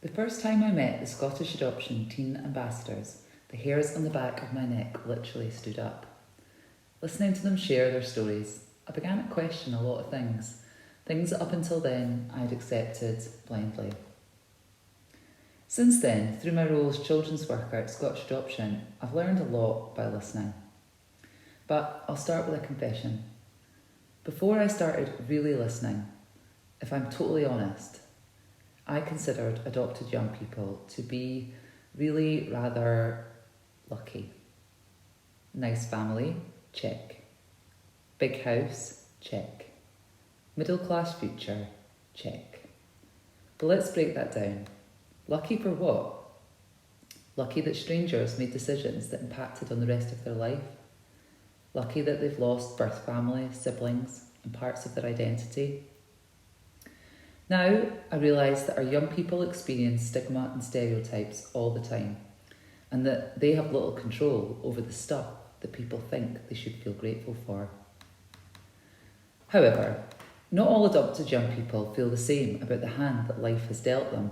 The first time I met the Scottish adoption teen ambassadors, the hairs on the back of my neck literally stood up. Listening to them share their stories, I began to question a lot of things that up until then I'd accepted blindly. Since then, through my role as children's worker at Scottish Adoption, I've learned a lot by listening. But I'll start with a confession. Before I started really listening, if I'm totally honest, I considered adopted young people to be really rather lucky. Nice family, check. Big house, check. Middle class future, check. But let's break that down. Lucky for what? Lucky that strangers made decisions that impacted on the rest of their life. Lucky that they've lost birth family, siblings, and parts of their identity. Now, I realise that our young people experience stigma and stereotypes all the time, and that they have little control over the stuff that people think they should feel grateful for. However, not all adopted young people feel the same about the hand that life has dealt them.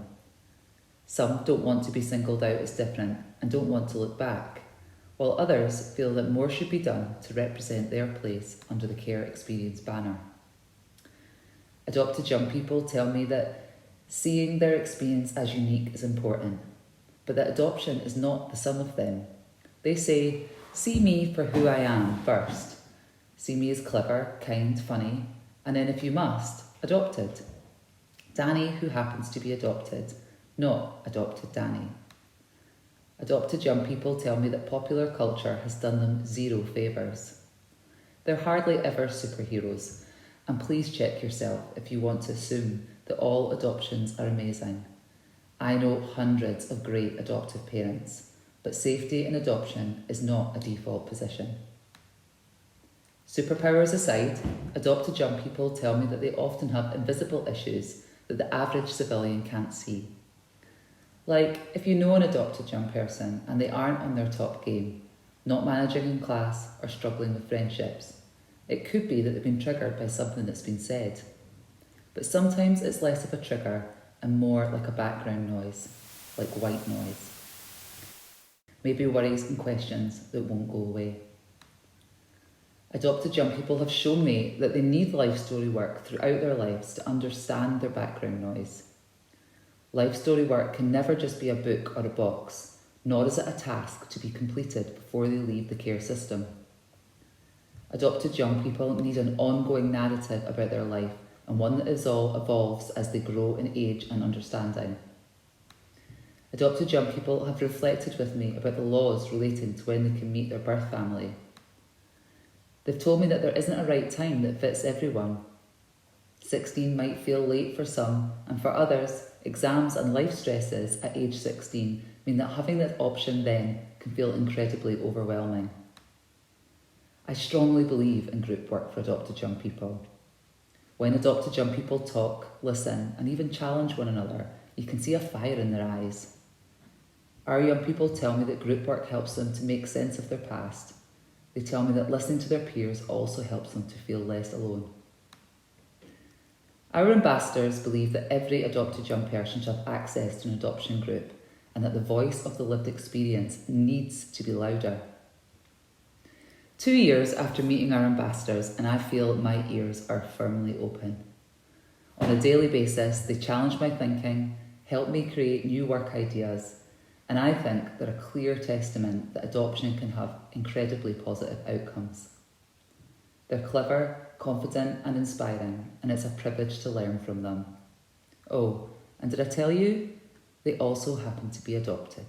Some don't want to be singled out as different and don't want to look back, while others feel that more should be done to represent their place under the care experience banner. Adopted young people tell me that seeing their experience as unique is important, but that adoption is not the sum of them. They say, see me for who I am first. See me as clever, kind, funny, and then if you must, adopted. Danny, who happens to be adopted, not adopted Danny. Adopted young people tell me that popular culture has done them zero favours. They're hardly ever superheroes, and please check yourself if you want to assume that all adoptions are amazing. I know hundreds of great adoptive parents, but safety in adoption is not a default position. Superpowers aside, adopted young people tell me that they often have invisible issues that the average civilian can't see. Like, if you know an adopted young person and they aren't on their top game, not managing in class or struggling with friendships, it could be that they've been triggered by something that's been said. But sometimes it's less of a trigger and more like a background noise, like white noise. Maybe worries and questions that won't go away. Adopted young people have shown me that they need life story work throughout their lives to understand their background noise. Life story work can never just be a book or a box, nor is it a task to be completed before they leave the care system. Adopted young people need an ongoing narrative about their life and one that evolves as they grow in age and understanding. Adopted young people have reflected with me about the laws relating to when they can meet their birth family. They've told me that there isn't a right time that fits everyone. 16 might feel late for some, and for others, exams and life stresses at age 16 mean that having that option then can feel incredibly overwhelming. I strongly believe in group work for adopted young people. When adopted young people talk, listen, and even challenge one another, you can see a fire in their eyes. Our young people tell me that group work helps them to make sense of their past. They tell me that listening to their peers also helps them to feel less alone. Our ambassadors believe that every adopted young person should have access to an adoption group and that the voice of the lived experience needs to be louder. 2 years after meeting our ambassadors, and I feel my ears are firmly open. On a daily basis, they challenge my thinking, help me create new work ideas, and I think they're a clear testament that adoption can have incredibly positive outcomes. They're clever, confident and inspiring, and it's a privilege to learn from them. Oh, and did I tell you? They also happen to be adopted.